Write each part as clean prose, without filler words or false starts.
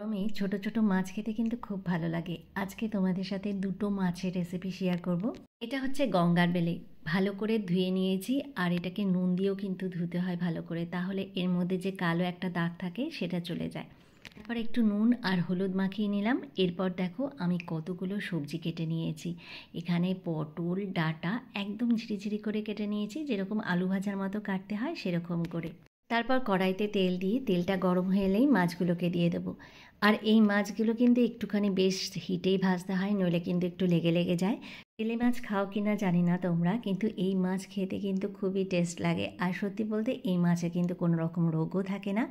আমি ছোট ছোট মাছ খেতে কিন্তু খুব ভালো লাগে। আজকে তোমাদের সাথে দুটো মাছের রেসিপি শেয়ার করব। এটা হচ্ছে গঙ্গার বেলে। ভালো করে ধুয়ে নিয়েছি আর এটাকে নুন দিয়েও কিন্তু ধুতে হয় ভালো করে, তাহলে এর মধ্যে যে কালো একটা দাগ থাকে সেটা চলে যায়। তারপর একটু নুন আর হলুদ মাখিয়ে নিলাম। এরপর দেখো আমি কতগুলো সবজি কেটে নিয়েছি। এখানে পটল, ডাঁটা একদম ঝিরিঝিরি করে কেটে নিয়েছি, যেরকম আলু ভাজার মতো কাটতে হয় সেরকম করে। তারপর কড়াইতে তেল দিয়ে তেলটা গরম হয়ে এলেই মাছগুলোকে দিয়ে দেবো। আর এই মাছগুলো কিন্তু একটুখানি বেশ হিটেই ভাজতে হয়, নইলে কিন্তু একটু লেগে লেগে যায়। বেলে মাছ খাও কিনা জানি না তোমরা, কিন্তু এই মাছ খেতে কিন্তু খুবই টেস্ট লাগে। আর সত্যি বলতে এই মাছে কিন্তু কোনো রকম রোগও থাকে না।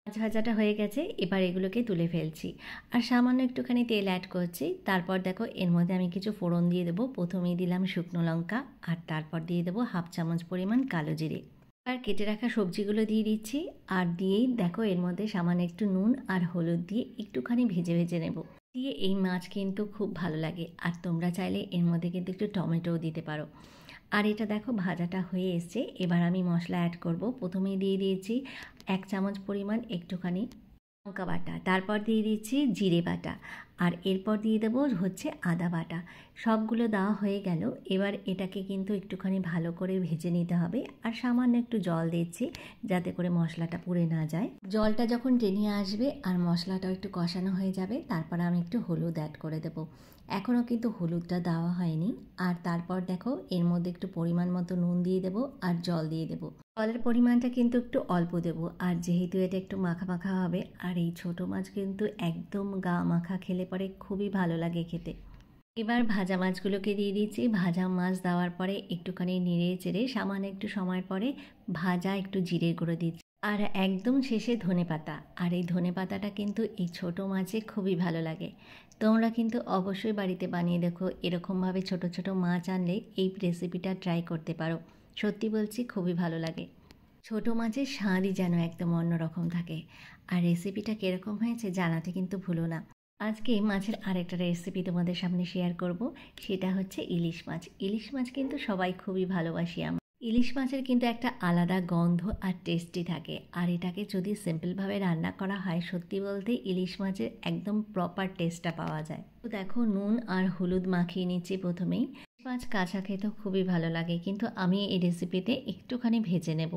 মাছ ভাজাটা হয়ে গেছে, এবার এগুলোকে তুলে ফেলছি আর সামান্য একটুখানি তেল অ্যাড করছি। তারপর দেখো এর মধ্যে আমি কিছু ফোড়ন দিয়ে দেবো। প্রথমেই দিলাম শুকনো লঙ্কা আর তারপর দিয়ে দেবো হাফ চামচ পরিমাণ কালো জিরে। আর কেটে রাখা সবজিগুলো দিয়ে দিচ্ছি আর দিয়েই দেখো এর মধ্যে সামান্য একটু নুন আর হলুদ দিয়ে একটুখানি ভেজে ভেজে নেব। দিয়ে এই মাছ কিন্তু খুব ভালো লাগে। আর তোমরা চাইলে এর মধ্যে কিন্তু একটু টমেটোও দিতে পারো। আর এটা দেখো ভাজাটা হয়ে এসছে, এবার আমি মশলা অ্যাড করব। প্রথমেই দিয়ে দিয়েছি 1 চামচ পরিমাণ একটুখানি লঙ্কা বাটা, তারপর দিয়ে দিচ্ছি জিরে বাটা আর এরপর দিয়ে দেবো হচ্ছে আদা বাটা। সবগুলো দেওয়া হয়ে গেল। এবার এটাকে কিন্তু একটুখানি ভালো করে ভেজে নিতে হবে আর সামান্য একটু জল দিচ্ছি যাতে করে মশলাটা পুড়ে না যায়। জলটা যখন টেনে আসবে আর মশলাটাও একটু কষানো হয়ে যাবে, তারপর আমি একটু হলুদ অ্যাড করে দেবো। এখনও কিন্তু হলুদটা দেওয়া হয়নি। আর তারপর দেখো এর মধ্যে একটু পরিমাণ মতো নুন দিয়ে দেবো আর জল দিয়ে দেবো। জলের পরিমাণটা কিন্তু একটু অল্প দেবো, আর যেহেতু এটা একটু মাখা মাখা হবে আর এই ছোটো মাছ কিন্তু একদম গা মাখা খেলে পরে খুবই ভালো লাগে খেতে। এবার ভাজা মাছগুলোকে দিয়ে দিচ্ছি। ভাজা মাছ দেওয়ার পরে একটুখানি নেড়ে চেড়ে সামান্য একটু সময় পরে ভাজা একটু জিরে গুঁড়ো দিচ্ছি আর একদম শেষে ধনেপাতা। আর এই ধনেপাতাটা কিন্তু এই ছোট মাছে খুবই ভালো লাগে। তোমরা কিন্তু অবশ্যই বাড়িতে বানিয়ে দেখো, এরকমভাবে ছোট ছোট মাছ আনলে এই রেসিপিটা ট্রাই করতে পারো। সত্যি বলছি খুবই ভালো লাগে। ছোট মাছের স্বাদই যেন একদম অন্যরকম থাকে। আর রেসিপিটা কীরকম হয়েছে জানাতে কিন্তু ভুলো না। আজকে মাছের আরেকটা রেসিপি তোমাদের সামনে শেয়ার করব, সেটা হচ্ছে ইলিশ মাছ। ইলিশ মাছ কিন্তু সবাই খুবই ভালোবাসি আমরা। ইলিশ মাছের কিন্তু একটা আলাদা গন্ধ আর টেস্টি থাকে, আর এটাকে যদি সিম্পলভাবে রান্না করা হয় সত্যি বলতে ইলিশ মাছের একদম প্রপার টেস্টটা পাওয়া যায়। তো দেখো নুন আর হলুদ মাখিয়ে নিচ্ছি প্রথমেই। মাছ কাঁচা খেতেও খুবই ভালো লাগে, কিন্তু আমি এই রেসিপিতে একটুখানি ভেজে নেব।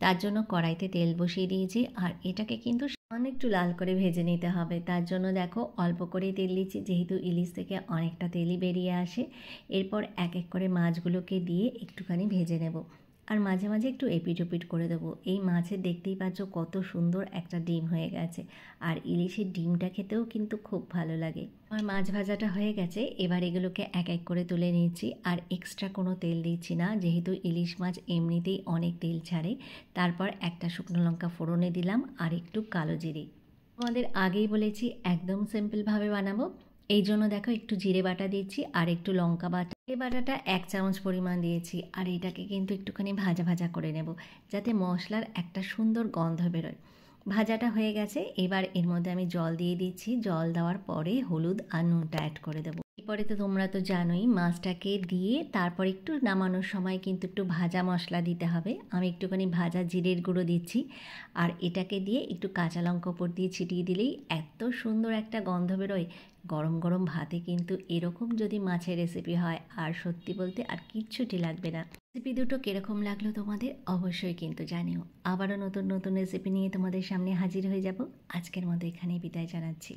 তার জন্য কড়াইতে তেল বসিয়ে দিয়েছি আর এটাকে কিন্তু সামান্য একটু লাল করে ভেজে নিতে হবে। তার জন্য দেখো অল্প করেই তেল দিচ্ছি, যেহেতু ইলিশ থেকে অনেকটা তেলই বেরিয়ে আসে। এরপর এক এক করে মাছগুলোকে দিয়ে একটুখানি ভেজে নেব আর মাঝে মাঝে একটু এপিট ওপিট করে দেবো। এই মাছের দেখতেই পাচ্ছ কত সুন্দর একটা ডিম হয়ে গেছে, আর ইলিশের ডিমটা খেতেও কিন্তু খুব ভালো লাগে। আমার মাছ ভাজাটা হয়ে গেছে, এবার এগুলোকে এক এক করে তুলে নিচ্ছি আর এক্সট্রা কোনো তেল দিচ্ছি না, যেহেতু ইলিশ মাছ এমনিতেই অনেক তেল ছাড়ে। তারপর একটা শুকনো লঙ্কা ফোড়নে দিলাম আর একটু কালো জিরে। তোমাদের আগেই বলেছি একদম সিম্পলভাবে বানাবো, এই জন্য দেখো একটু জিরে বাটা দিচ্ছি আর একটু লঙ্কা বাটা। এই বাটাটা 1 চামচ পরিমাণ দিয়েছি আর এটাকে কিন্তু একটুখানি ভাজা ভাজা করে নেব, যাতে মশলার একটা সুন্দর গন্ধ বেরোয়। ভাজাটা হয়ে গেছে, এবার এর মধ্যে আমি জল দিয়ে দিচ্ছি। জল দেওয়ার পরে হলুদ আর নুনটা অ্যাড করে দেবো। এরপরে তো তোমরা তো জানোই মাছটাকে দিয়ে তারপর একটু নামানোর সময় কিন্তু একটু ভাজা মশলা দিতে হবে। আমি একটুখানি ভাজা জিরের গুঁড়ো দিচ্ছি আর এটাকে দিয়ে একটু কাঁচা লঙ্কা উপর দিয়ে ছিটিয়ে দিলেই এত সুন্দর একটা গন্ধ বেরোয়। গরম গরম ভাতে কিন্তু এরকম যদি মাছের রেসিপি হয় আর সত্যি বলতে আর কিচ্ছুটি লাগবে না। রেসিপি দুটো কীরকম লাগলো তোমাদের অবশ্যই কিন্তু জানিও। আবারও নতুন নতুন রেসিপি নিয়ে তোমাদের সামনে হাজির হয়ে যাব। আজকের মতো এখানেই বিদায় জানাচ্ছি।